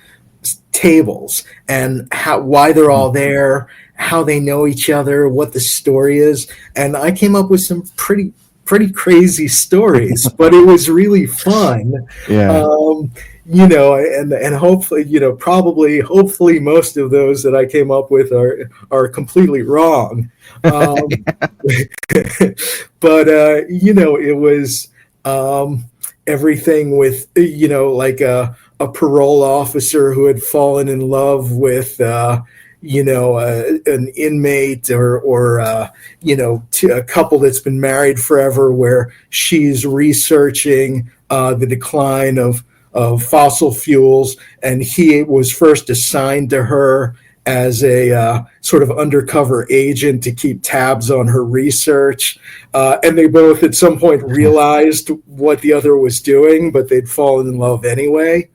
tables and why they're all there, how they know each other, what the story is, and I came up with some pretty crazy stories, but it was really fun. Yeah. And hopefully, hopefully most of those that I came up with are completely wrong. Um, but it was everything with like a parole officer who had fallen in love with an inmate or a couple that's been married forever, where she's researching the decline of fossil fuels, and he was first assigned to her as a sort of undercover agent to keep tabs on her research. And they both at some point realized what the other was doing, but they'd fallen in love anyway.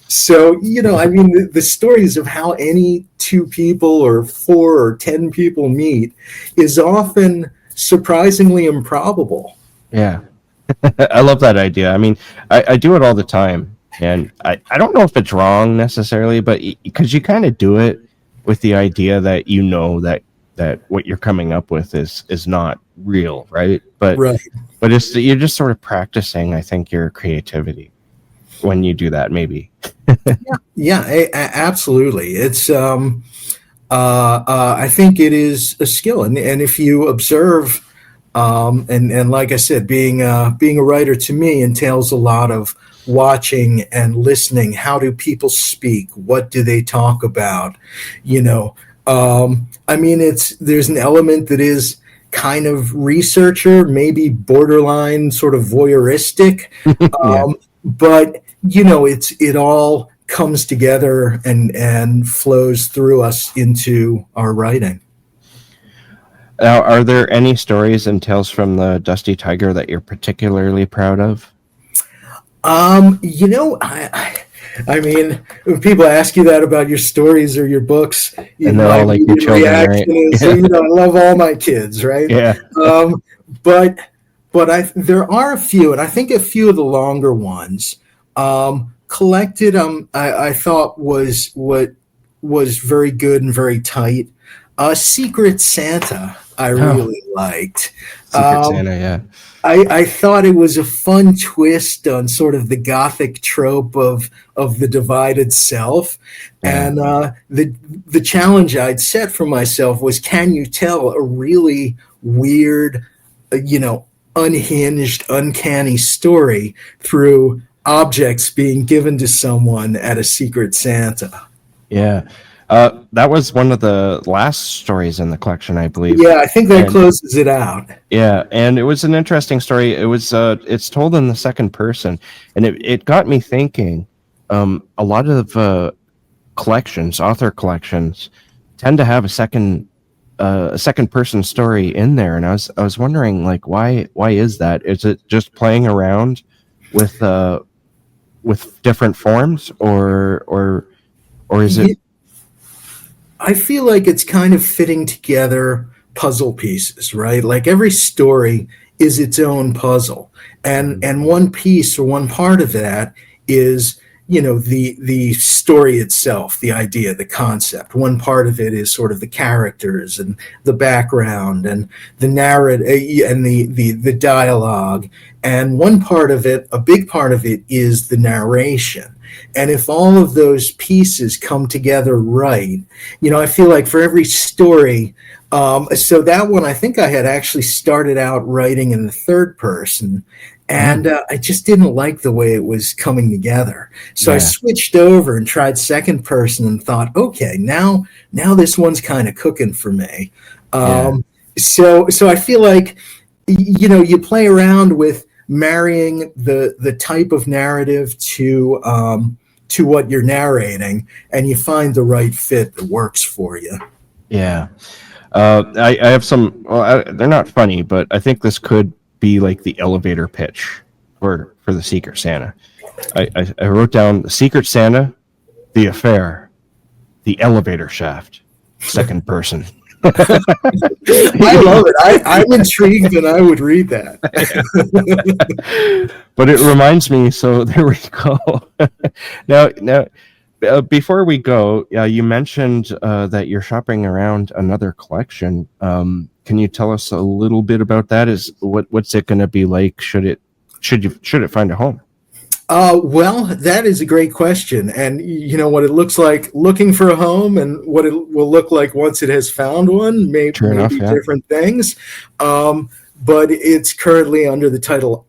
So, I mean, the stories of how any two people or 4 or 10 people meet is often surprisingly improbable. Yeah. I love that idea. I mean, I do it all the time. And I don't know if it's wrong necessarily, but because you kind of do it with the idea that that what you're coming up with is not real, right? Right. But you're just sort of practicing, I think, your creativity when you do that, maybe. Yeah, absolutely. It's I think it is a skill, and if you observe, and like I said, being a writer to me entails a lot of watching and listening. How do people speak? What do they talk about? I mean, there's an element that is kind of researcher, maybe borderline sort of voyeuristic, Yeah. but it all comes together and flows through us into our writing. Now, are there any stories and tales from the Dusty Tiger that you're particularly proud of? I mean, when people ask you that about your stories or your books, And they're my all like your immediate children, right? reaction is, Yeah. I love all my kids, right? Yeah. Um, but there are a few, and I think a few of the longer ones collected. I thought was very good and very tight. Secret Santa, I Oh, really liked. Secret Um, Santa, yeah. I thought it was a fun twist on sort of the gothic trope of the divided self, Yeah. and the challenge I'd set for myself was, can you tell a really weird, unhinged, uncanny story through objects being given to someone at a Secret Santa? Yeah. That was one of the last stories in the collection, I believe. Yeah, I think that And closes it out. yeah, and it was an interesting story. It's told in the second person, and it got me thinking. A lot of author collections, tend to have a second person story in there, and I was wondering, like, why is that? Is it just playing around with different forms, or is it? I feel like it's kind of fitting together puzzle pieces, right? Like every story is its own puzzle. And one piece or one part of that is, the story itself, the idea, the concept. One part of it is sort of the characters and the background and the narrative and the dialogue. And one part of it, a big part of it, is the narration. And if all of those pieces come together right, I feel like for every story, so that one, I think I had actually started out writing in the third person, and I just didn't like the way it was coming together. So I Yeah, switched over and tried second person and thought, okay, now this one's kind of cooking for me. yeah, So I feel like you play around with marrying the type of narrative to what you're narrating, and you find the right fit that works for you. yeah. I have some. Well, they're not funny, but I think this could be like the elevator pitch for the Secret Santa. I wrote down the Secret Santa, the affair, the elevator shaft, second person. I love it. I'm intrigued, and I would read that. But it reminds me. So there we go. Now, before we go, you mentioned that you're shopping around another collection. Can you tell us a little bit about that? What's it going to be like? Should it find a home? Well, that is a great question. And you know what it looks like looking for a home and what it will look like once it has found one, may enough, be yeah. different things. But it's currently under the title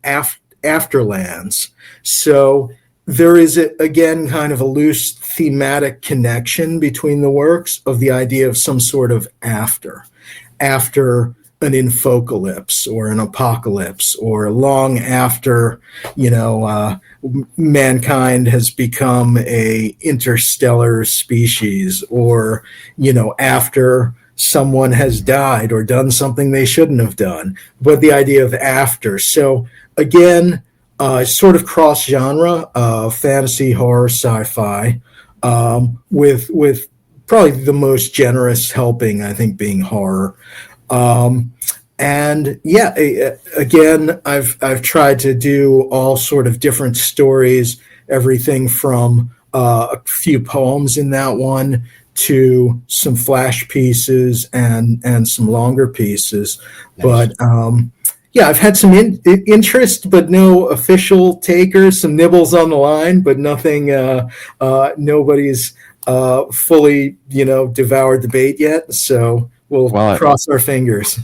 Afterlands. So there is, again, kind of a loose thematic connection between the works of the idea of some sort of after an infocalypse or an apocalypse, or long after, mankind has become a interstellar species, or, after someone has died or done something they shouldn't have done. But the idea of after. So again, sort of cross genre, fantasy, horror, sci-fi, with probably the most generous helping, I think, being horror. And yeah, again, I've tried to do all sort of different stories, everything from a few poems in that one to some flash pieces and some longer pieces. Nice. But yeah, I've had some interest, but no official takers. Some nibbles on the line, but nothing. Nobody's fully, devoured the bait yet. So we'll cross our fingers.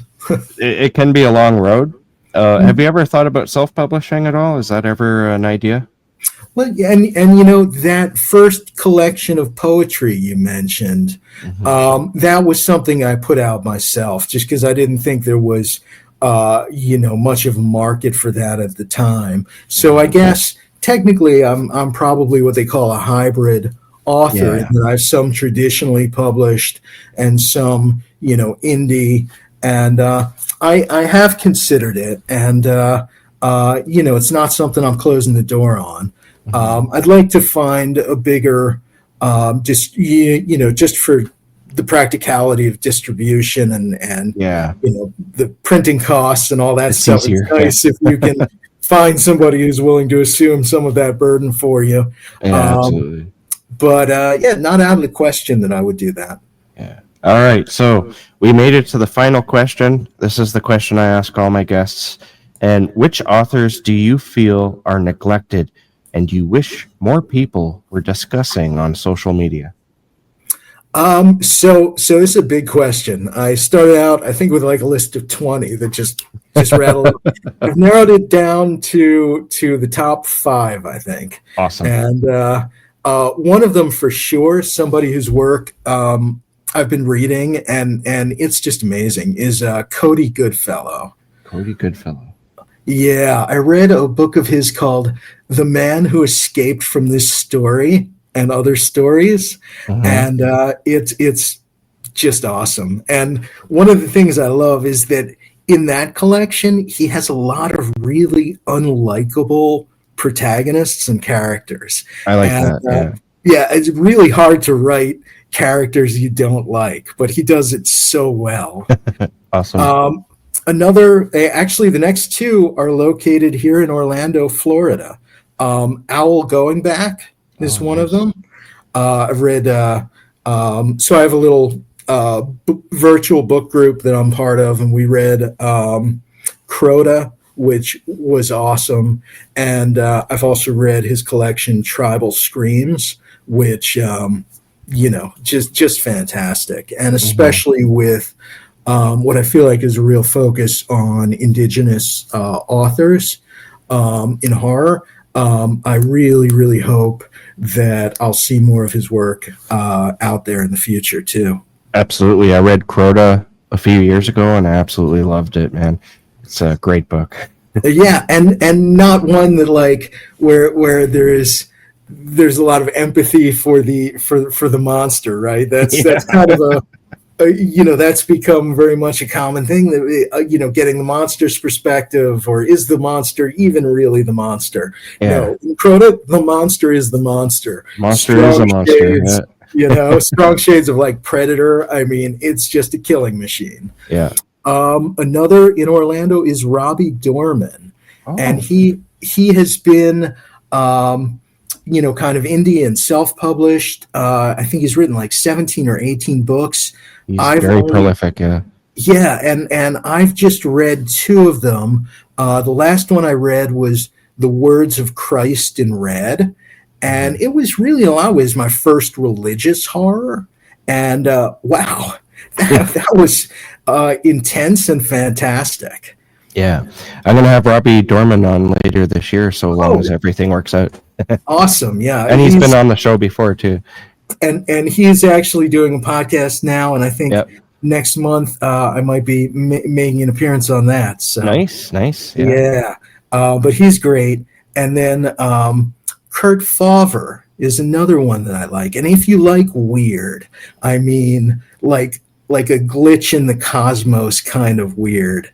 It can be a long road. Have you ever thought about self-publishing at all? Is that ever an idea? Well, and that first collection of poetry you mentioned, that was something I put out myself, just because I didn't think there was, much of a market for that at the time. So I guess technically I'm probably what they call a hybrid author. Yeah. That I've some traditionally published and some, indie. And I have considered it, and it's not something I'm closing the door on. I'd like to find a bigger, just for the practicality of distribution and the printing costs and all that stuff. Easier. It's nice if you can find somebody who's willing to assume some of that burden for you. Yeah, absolutely. But not out of the question that I would do that. Yeah. All right, so we made it to the final question. This is the question I ask all my guests. And which authors do you feel are neglected and you wish more people were discussing on social media? So this is a big question. I started out, I think, with like a list of 20 that just rattled. I've narrowed it down to the top 5, I think. Awesome. And one of them for sure, somebody whose work I've been reading, and it's just amazing, is Cody Goodfellow. Cody Goodfellow. Yeah, I read a book of his called The Man Who Escaped from This Story and Other Stories, and it's just awesome. And one of the things I love is that in that collection, he has a lot of really unlikable protagonists and characters. I like that, yeah, it's really hard to write characters you don't like, but he does it so well. Awesome. The next 2 are located here in Orlando, Florida. Owl Going Back is one of them. I've read, so I have a little virtual book group that I'm part of, and we read Crota, which was awesome. And I've also read his collection Tribal Screams, which just fantastic, and especially with what I feel like is a real focus on indigenous authors in horror. I really, really hope that I'll see more of his work out there in the future too. Absolutely. I read Crota a few years ago and I absolutely loved it, man. It's a great book. Yeah, and not one that like where there's a lot of empathy for the monster, right? That's kind of a that's become very much a common thing, that getting the monster's perspective, or is the monster even really the monster? Yeah. No, in Crota, the monster is the monster. Monster is a monster. Strong shades of like Predator. I mean, it's just a killing machine. Yeah. Another in Orlando is Robbie Dorman, and Oh, he has been, kind of indie and self-published. I think he's written like 17 or 18 books. he's I've very only prolific. Yeah. Yeah, and I've just read two of them. The last one I read was The Words of Christ in Red, Mhm. and it was really in a lot of ways my first religious horror. And wow, that was intense and fantastic. Yeah. I'm going to have Robbie Dorman on later this year, so long Oh, as everything works out. awesome! Yeah, And he's been on the show before, too. and he's actually doing a podcast now, and I think Yep. next month I might be making an appearance on that. So Nice. Nice. Yeah. yeah, but he's great. And then Kurt Favre is another one that I like. And if you like weird, I mean, like a glitch in the cosmos kind of weird.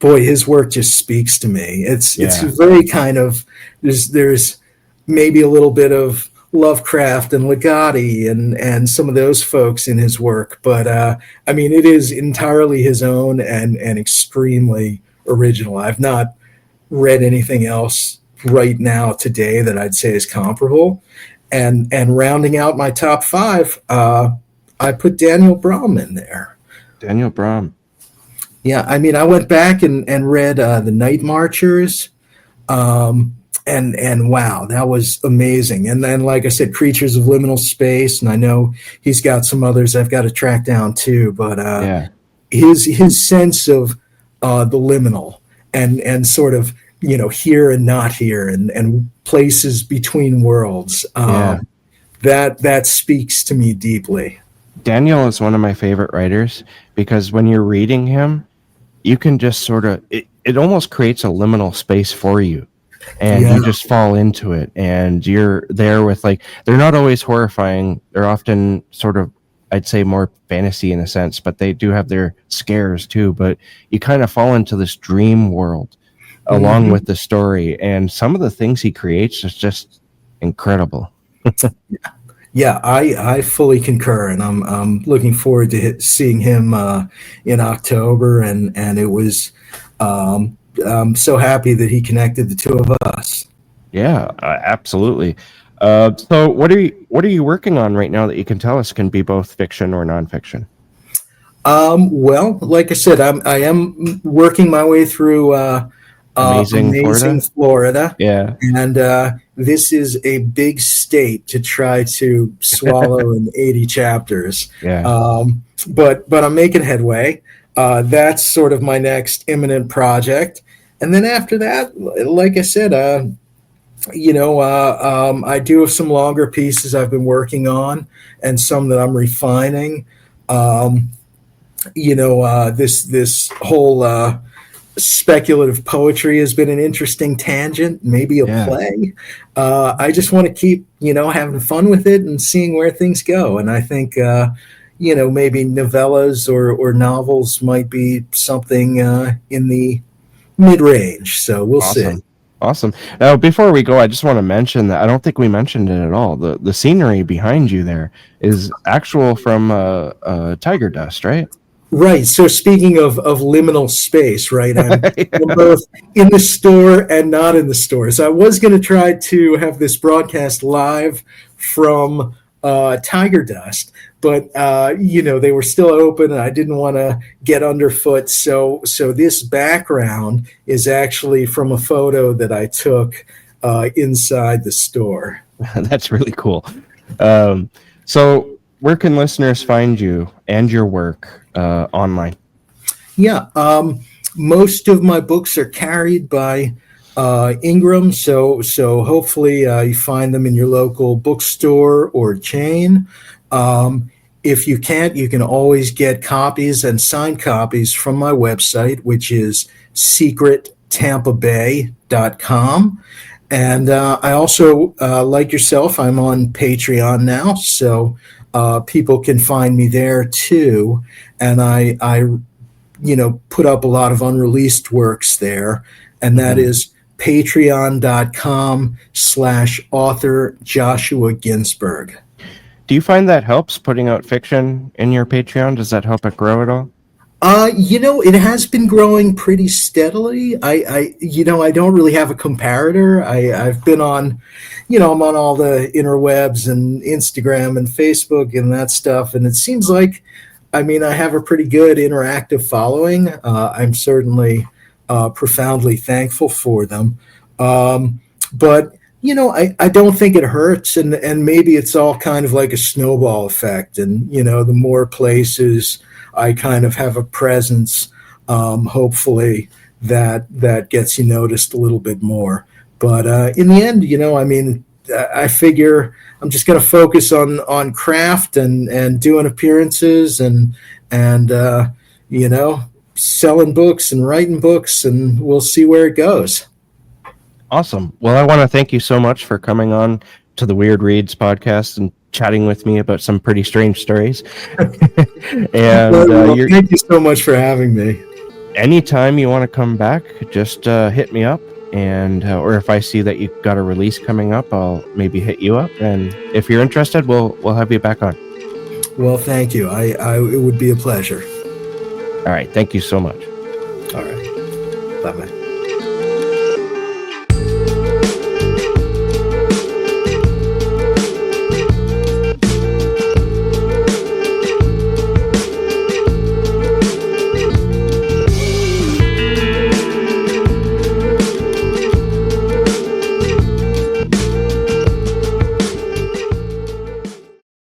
Boy, his work just speaks to me. It's Yeah. very kind of there's maybe a little bit of Lovecraft and Ligotti and some of those folks in his work, but I mean, it is entirely his own and extremely original. I've not read anything else right now today that I'd say is comparable. And rounding out my top five, I put Daniel Brum in there. Daniel Brum. Yeah, I mean, I went back and read The Night Marchers, and wow, that was amazing. And then, like I said, Creatures of Liminal Space, and I know he's got some others I've got to track down too. But Yeah. his sense of the liminal and sort of here and not here and places between worlds, Yeah. that speaks to me deeply. Daniel is one of my favorite writers because when you're reading him, you can just sort of, it almost creates a liminal space for you. And Yeah. you just fall into it, and you're there with, like, they're not always horrifying. They're often sort of, I'd say, more fantasy in a sense, but they do have their scares too. But you kind of fall into this dream world along Mhm. with the story, and some of the things he creates is just incredible. Yeah, I fully concur, and I'm looking forward to seeing him in October, and it was I'm so happy that he connected the two of us. Yeah, absolutely. So what are you working on right now that you can tell us can be both fiction or nonfiction? Well, like I said, I am working my way through Amazing Florida. Yeah. And this is a big state to try to swallow in 80 chapters. Yeah. But I'm making headway. That's sort of my next imminent project. And then after that, like I said, I do have some longer pieces I've been working on and some that I'm refining. This whole speculative poetry has been an interesting tangent, maybe a play. I just want to keep, having fun with it and seeing where things go. And I think, maybe novellas or novels might be something in the mid-range. So we'll see. Awesome. Now, before we go, I just want to mention that I don't think we mentioned it at all. The scenery behind you there is actual from Tiger Dust, right? Right. So speaking of liminal space, right? I'm both in the store and not in the store. So I was going to try to have this broadcast live from Tiger Dust, but they were still open, and I didn't want to get underfoot. So this background is actually from a photo that I took inside the store. That's really cool. So where can listeners find you and your work online? Yeah, most of my books are carried by Ingram, so hopefully you find them in your local bookstore or chain. If you can't, you can always get copies and signed copies from my website, which is secrettampabay.com. And I also, like yourself, I'm on Patreon now, so people can find me there too. And I put up a lot of unreleased works there, and that is patreon.com/author Joshua Ginsberg. Do you find that helps putting out fiction in your Patreon? Does that help it grow at all? It has been growing pretty steadily. I don't really have a comparator. I've been on, I'm on all the interwebs and Instagram and Facebook and that stuff, and it seems like, I have a pretty good interactive following. I'm certainly profoundly thankful for them. But I don't think it hurts, and maybe it's all kind of like a snowball effect, and the more places I kind of have a presence, hopefully that gets you noticed a little bit more. But in the end, I figure I'm just going to focus on craft and doing appearances and selling books and writing books, and we'll see where it goes. Awesome. Well, I want to thank you so much for coming on to the Weird Reads podcast and chatting with me about some pretty strange stories. And thank you so much for having me. Anytime you want to come back, just hit me up, and or if I see that you've got a release coming up, I'll maybe hit you up. And if you're interested, we'll have you back on. Well, thank you. It would be a pleasure. All right. Thank you so much. All right. Bye-bye.